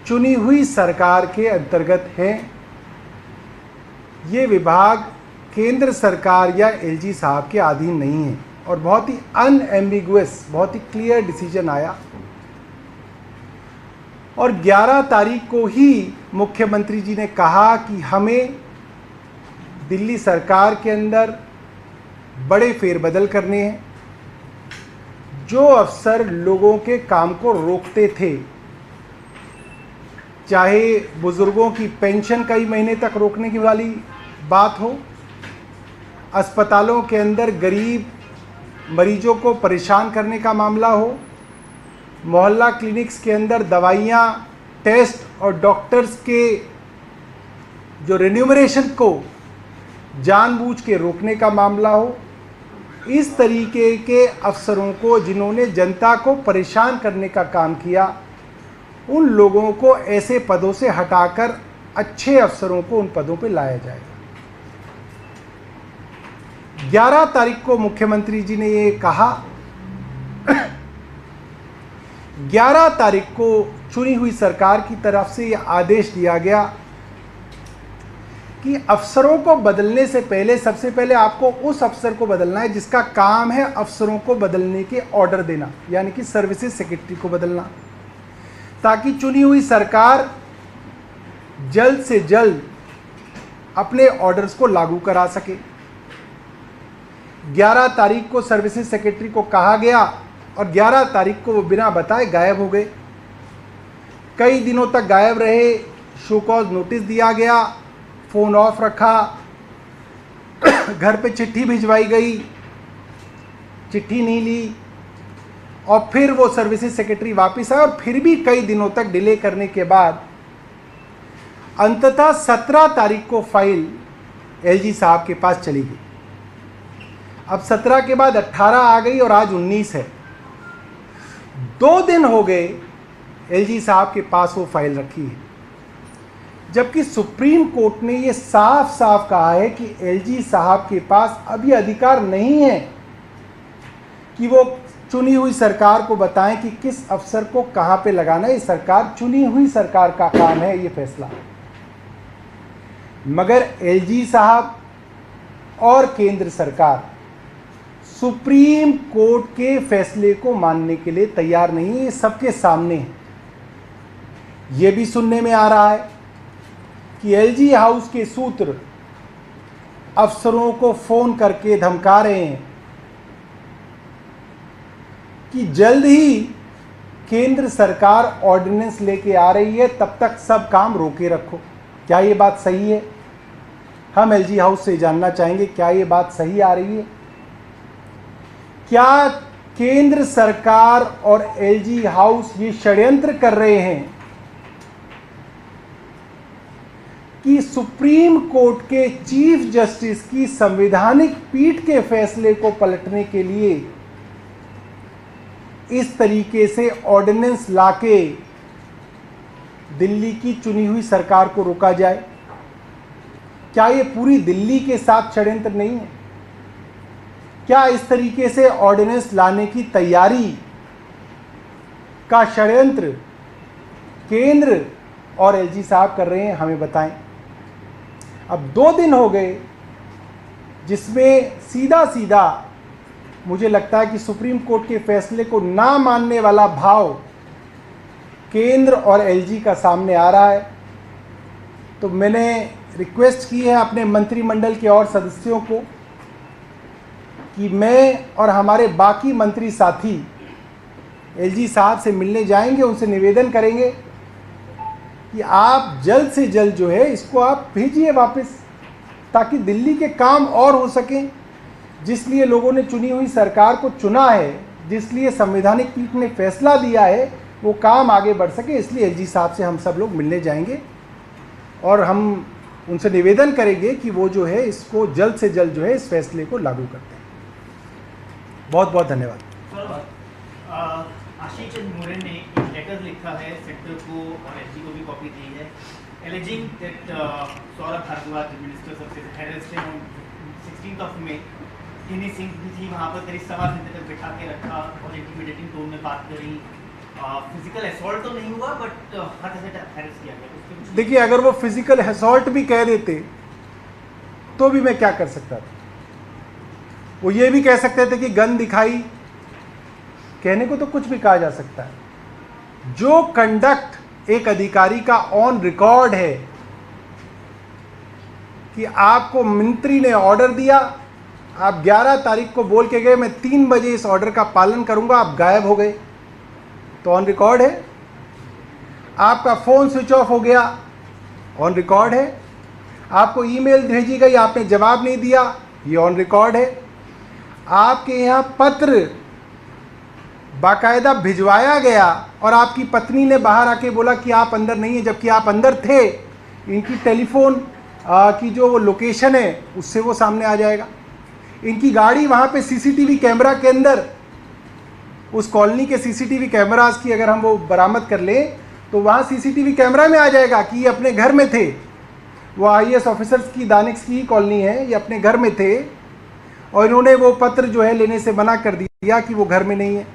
चुनी हुई सरकार के अंतर्गत हैं। ये विभाग केंद्र सरकार या एलजी साहब के अधीन नहीं है और बहुत ही अनएम्बिगुअस, बहुत ही क्लियर डिसीजन आया और 11 तारीख को ही मुख्यमंत्री जी ने कहा कि हमें दिल्ली सरकार के अंदर बड़े फेरबदल करने हैं। जो अफसर लोगों के काम को रोकते थे, चाहे बुजुर्गों की पेंशन कई महीने तक रोकने की वाली बात हो, अस्पतालों के अंदर गरीब मरीजों को परेशान करने का मामला हो, मोहल्ला क्लिनिक्स के अंदर दवाइयाँ, टेस्ट और डॉक्टर्स के जो रेन्यूमरेशन को जानबूझ के रोकने का मामला हो, इस तरीके के अफसरों को जिन्होंने जनता को परेशान करने का काम किया, उन लोगों को ऐसे पदों से हटाकर अच्छे अफसरों को उन पदों पर लाया जाएगा। 11 तारीख को मुख्यमंत्री जी ने ये कहा। 11 तारीख को चुनी हुई सरकार की तरफ से ये आदेश दिया गया कि अफसरों को बदलने से पहले सबसे पहले आपको उस अफसर को बदलना है जिसका काम है अफसरों को बदलने के ऑर्डर देना, यानी कि सर्विसेज सेक्रेटरी को बदलना, ताकि चुनी हुई सरकार जल्द से जल्द अपने ऑर्डर्स को लागू करा सके। 11 तारीख को सर्विसेज सेक्रेटरी को कहा गया और 11 तारीख को वो बिना बताए गायब हो गए। कई दिनों तक गायब रहे, शो कॉज नोटिस दिया गया, फ़ोन ऑफ रखा, घर पे चिट्ठी भिजवाई गई, चिट्ठी नहीं ली और फिर वो सर्विसेज सेक्रेटरी वापस आए और फिर भी कई दिनों तक डिले करने के बाद अंततः 17 तारीख को फाइल एलजी साहब के पास चली गई। अब 17 के बाद 18 आ गई और आज 19 है। 2 दिन हो गए एलजी साहब के पास वो फाइल रखी है, जबकि सुप्रीम कोर्ट ने ये साफ साफ कहा है कि एलजी साहब के पास अभी अधिकार नहीं है कि वो चुनी हुई सरकार को बताएं कि किस अफसर को कहां पे लगाना है। ये सरकार, चुनी हुई सरकार का काम है ये फैसला। मगर एलजी साहब और केंद्र सरकार सुप्रीम कोर्ट के फैसले को मानने के लिए तैयार नहीं है। ये सबके सामने है। ये भी सुनने में आ रहा है कि एलजी हाउस के सूत्र अफसरों को फोन करके धमका रहे हैं कि जल्द ही केंद्र सरकार ऑर्डिनेंस लेके आ रही है, तब तक सब काम रोके रखो। क्या ये बात सही है? हम एलजी हाउस से जानना चाहेंगे, क्या ये बात सही आ रही है? क्या केंद्र सरकार और एलजी हाउस ये षड्यंत्र कर रहे हैं कि सुप्रीम कोर्ट के चीफ जस्टिस की संवैधानिक पीठ के फैसले को पलटने के लिए इस तरीके से ऑर्डिनेंस लाके दिल्ली की चुनी हुई सरकार को रोका जाए? क्या ये पूरी दिल्ली के साथ षड्यंत्र नहीं है? क्या इस तरीके से ऑर्डिनेंस लाने की तैयारी का षड्यंत्र केंद्र और एलजी साहब कर रहे हैं? हमें बताएं। अब 2 दिन हो गए जिसमें सीधा सीधा मुझे लगता है कि सुप्रीम कोर्ट के फैसले को ना मानने वाला भाव केंद्र और एलजी का सामने आ रहा है। तो मैंने रिक्वेस्ट की है अपने मंत्रिमंडल के और सदस्यों को कि मैं और हमारे बाकी मंत्री साथी एलजी साहब से मिलने जाएंगे, उनसे निवेदन करेंगे कि आप जल्द से जल्द जो है इसको आप भेजिए वापस, ताकि दिल्ली के काम और हो सकें। जिस लिए लोगों ने चुनी हुई सरकार को चुना है, जिस लिए संवैधानिक पीठ ने फैसला दिया है, वो काम आगे बढ़ सके। इसलिए एलजी साहब से हम सब लोग मिलने जाएंगे और हम उनसे निवेदन करेंगे कि वो जो है इसको जल्द से जल्द जो है इस फैसले को लागू करते हैं। बहुत बहुत धन्यवाद। आशीष चंद्र मोरे ने एक लेटर लिखा है सेक्टर को और एसजी को भी कॉपी दी है, alleging that Saurabh Bhardwaj minister of health ने 16 मई हिनी सिंह भी थी वहाँ पर, करीब 1.5 घंटे तक बैठा के रखा और इंटिमिडेटिंग टोन में बात करी फिजिकल असॉल्ट तो नहीं हुआ बट हर तरह से हैरेस किया गया, उसके कुछ देखिए, अगर वो फिजिकल असॉल्ट भी कह देते तो भी मैं क्या कर सकता था। वो ये भी कह सकते थे कि गन दिखाई, कहने को तो कुछ भी कहा जा सकता है। जो कंडक्ट एक अधिकारी का ऑन रिकॉर्ड है कि आपको मंत्री ने ऑर्डर दिया, आप 11 तारीख को बोल के गए मैं 3 बजे इस ऑर्डर का पालन करूंगा, आप गायब हो गए, तो ऑन रिकॉर्ड है। आपका फ़ोन स्विच ऑफ हो गया, ऑन रिकॉर्ड है। आपको ईमेल भेजी गई, आपने जवाब नहीं दिया, ये ऑन रिकॉर्ड है। आपके यहाँ पत्र बाकायदा भिजवाया गया और आपकी पत्नी ने बाहर आके बोला कि आप अंदर नहीं है, जबकि आप अंदर थे। इनकी टेलीफोन की जो वो लोकेशन है उससे वो सामने आ जाएगा। इनकी गाड़ी वहाँ पे सीसीटीवी कैमरा के अंदर, उस कॉलोनी के सीसीटीवी कैमरास की अगर हम वो बरामद कर लें तो वहाँ सीसीटीवी कैमरा में आ जाएगा कि ये अपने घर में थे। वो आईएएस ऑफिसर्स की दानिश की कॉलोनी है, ये अपने घर में थे और इन्होंने वो पत्र जो है लेने से मना कर दिया कि वो घर में नहीं है।